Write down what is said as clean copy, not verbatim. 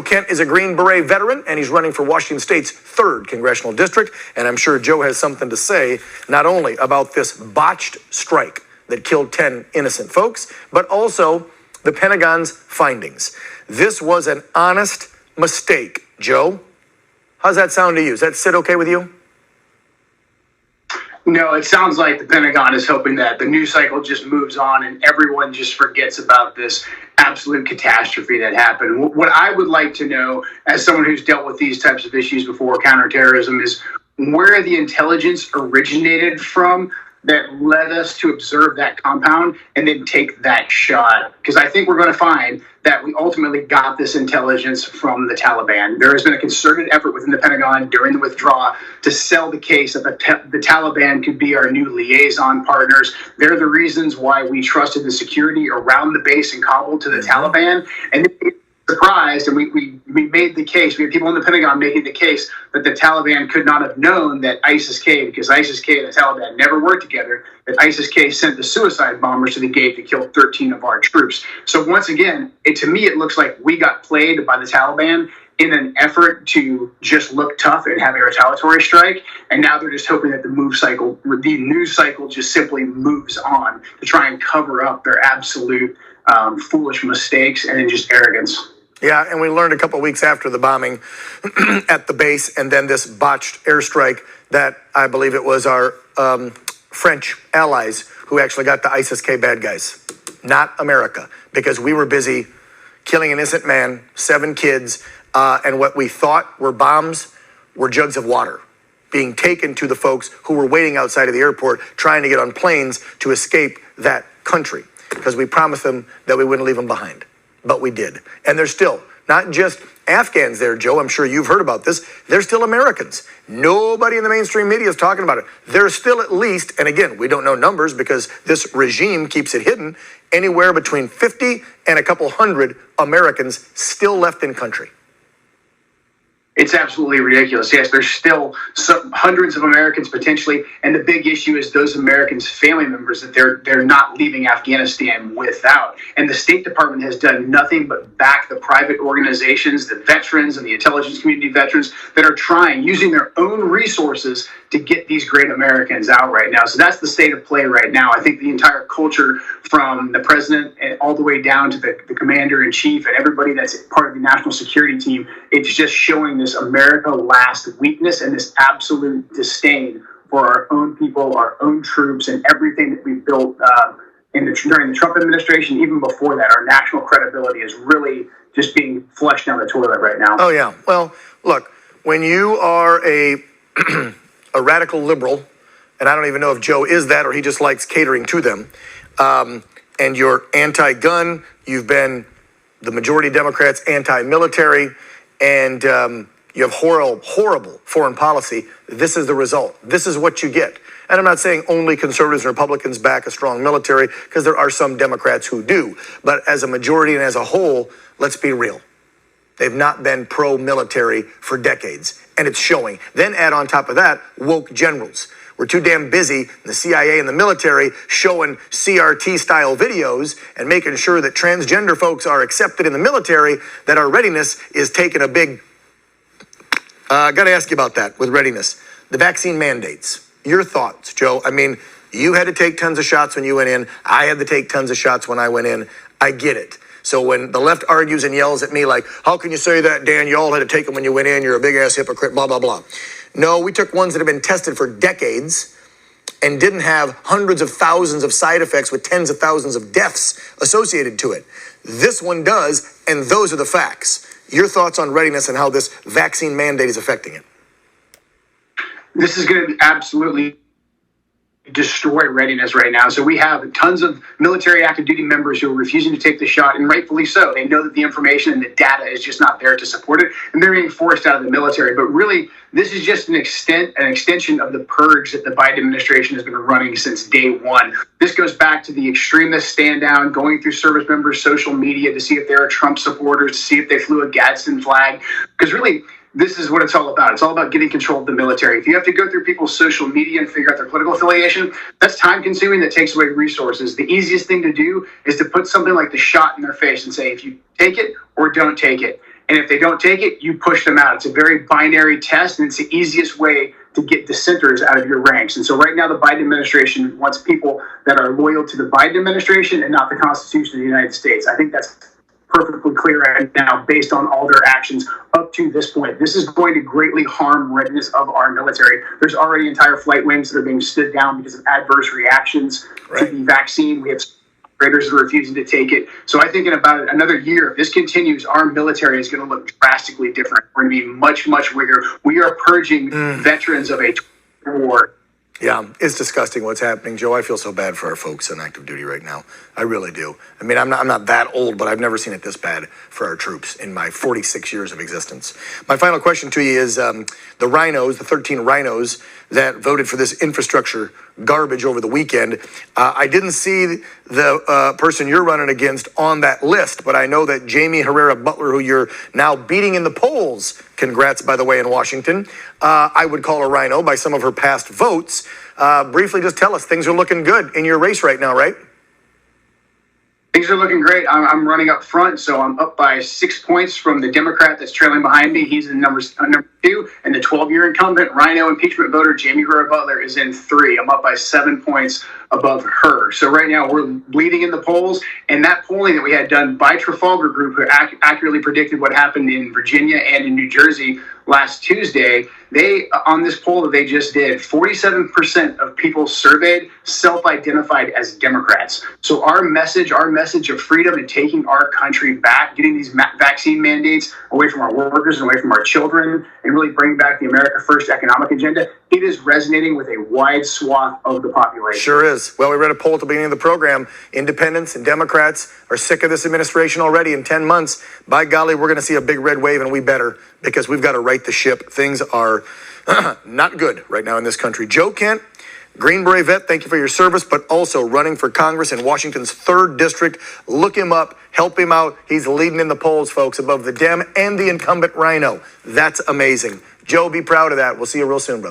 Kent is a Green Beret veteran, and he's running for Washington State's 3rd Congressional District. And I'm sure Joe has something to say, not only about this botched strike that killed 10 innocent folks, but also the Pentagon's findings. This was an honest mistake. Joe, how's that sound to you? Does that sit okay with you? No, it sounds like the Pentagon is hoping that the news cycle just moves on and everyone just forgets about this absolute catastrophe that happened. What I would like to know, as someone who's dealt with these types of issues before, counterterrorism, is where the intelligence originated from that led us to observe that compound and then take that shot. Because I think we're going to find that we ultimately got this intelligence from the Taliban. There has been a concerted effort within the Pentagon during the withdrawal to sell the case that the Taliban could be our new liaison partners. They're the reasons why we trusted the security around the base in Kabul to the Taliban. And surprised, and we made the case. We had people in the Pentagon making the case that the Taliban could not have known that ISIS-K, because ISIS-K and the Taliban never worked together, that ISIS-K sent the suicide bombers to the gate that killed 13 of our troops. So once again, to me, it looks like we got played by the Taliban in an effort to just look tough and have a retaliatory strike. And now they're just hoping that the news cycle just simply moves on to try and cover up their absolute foolish mistakes and then just arrogance. Yeah, and we learned a couple of weeks after the bombing at the base and then this botched airstrike that I believe it was our French allies who actually got the ISIS-K bad guys, not America, because we were busy killing an innocent man, 7 kids, and what we thought were bombs were jugs of water being taken to the folks who were waiting outside of the airport trying to get on planes to escape that country, because we promised them that we wouldn't leave them behind. But we did. And they're still not just Afghans there, Joe. I'm sure you've heard about this. They're still Americans. Nobody in the mainstream media is talking about it. There's still at least, and again, we don't know numbers because this regime keeps it hidden, anywhere between 50 and a couple hundred Americans still left in country. It's absolutely ridiculous. Yes, there's still hundreds of Americans potentially, and the big issue is those Americans' family members that they're not leaving Afghanistan without. And the State Department has done nothing but back the private organizations, the veterans and the intelligence community veterans that are trying, using their own resources to get these great Americans out right now. So that's the state of play right now. I think the entire culture from the president and all the way down to the commander-in-chief and everybody that's part of the national security team, it's just showing this America last weakness and this absolute disdain for our own people, our own troops, and everything that we built during the Trump administration. Even before that, our national credibility is really just being flushed down the toilet right now. Oh, yeah. Well, look, when you are a radical liberal, and I don't even know if Joe is that or he just likes catering to them, and you're anti-gun, you've been the majority Democrats anti-military, and you have horrible foreign policy. This is the result. This is what you get. And I'm not saying only conservatives and Republicans back a strong military, because there are some Democrats who do. But as a majority and as a whole, let's be real. They've not been pro-military for decades, and it's showing. Then add on top of that, woke generals. We're too damn busy, the CIA and the military, showing CRT-style videos and making sure that transgender folks are accepted in the military, that our readiness is taking a big... got to ask you about that with readiness. The vaccine mandates. Your thoughts, Joe? I mean, you had to take tons of shots when you went in. I had to take tons of shots when I went in. I get it. So when the left argues and yells at me like, how can you say that, Dan? You all had to take them when you went in. You're a big-ass hypocrite, blah, blah, blah. No, we took ones that have been tested for decades and didn't have hundreds of thousands of side effects with tens of thousands of deaths associated to it. This one does, and those are the facts. Your thoughts on readiness and how this vaccine mandate is affecting it? This is going to absolutely destroy readiness right now. So we have tons of military active duty members who are refusing to take the shot, and rightfully so. They know that the information and the data is just not there to support it, and they're being forced out of the military. But really, this is just an extension of the purge that the Biden administration has been running since day one. This goes back to the extremist stand down, going through service members' social media to see if there are Trump supporters, to see if they flew a Gadsden flag. Because really, this is what it's all about. It's all about getting control of the military. If you have to go through people's social media and figure out their political affiliation, that's time consuming, that takes away resources. The easiest thing to do is to put something like the shot in their face and say, if you take it or don't take it. And if they don't take it, you push them out. It's a very binary test, and it's the easiest way to get dissenters out of your ranks. And so right now, the Biden administration wants people that are loyal to the Biden administration and not the Constitution of the United States. I think that's perfectly clear right now based on all their actions up to this point. This is going to greatly harm readiness of our military. There's already entire flight wings that are being stood down because of adverse reactions to the vaccine. We have operators that are refusing to take it. So I think in about another year, if this continues, our military is going to look drastically different. We're going to be much, much weaker. We are purging veterans of a war. Yeah, it's disgusting what's happening, Joe. I feel so bad for our folks on active duty right now. I really do. I mean, I'm not that old, but I've never seen it this bad for our troops in my 46 years of existence. My final question to you is the rhinos, the 13 rhinos that voted for this infrastructure garbage over the weekend. I didn't see the person you're running against on that list, but I know that Jamie Herrera Butler, who you're now beating in the polls, congrats, by the way, in Washington, I would call a rhino by some of her past votes. Briefly, just tell us, things are looking good in your race right now, right? Things are looking great. I'm running up front, so I'm up by 6 points from the Democrat that's trailing behind me. He's in number 2, and the 12-year incumbent rhino impeachment voter Jamie Herrera Butler is in 3. I'm up by 7 points above her. So right now we're bleeding in the polls, and that polling that we had done by Trafalgar Group, who accurately predicted what happened in Virginia and in New Jersey last Tuesday, they, on this poll that they just did, 47% of people surveyed self-identified as Democrats. So our message of freedom and taking our country back, getting these vaccine mandates away from our workers and away from our children, and really bringing back the America First economic agenda, it is resonating with a wide swath of the population. Sure is. Well, we read a poll at the beginning of the program. Independents and Democrats are sick of this administration already. In 10 months, by golly, we're going to see a big red wave, and we better, because we've got to right the ship. Things are not good right now in this country. Joe Kent, Green Beret vet, thank you for your service, but also running for Congress in Washington's 3rd District. Look him up, help him out. He's leading in the polls, folks, above the Dem and the incumbent rhino. That's amazing. Joe, be proud of that. We'll see you real soon, brother.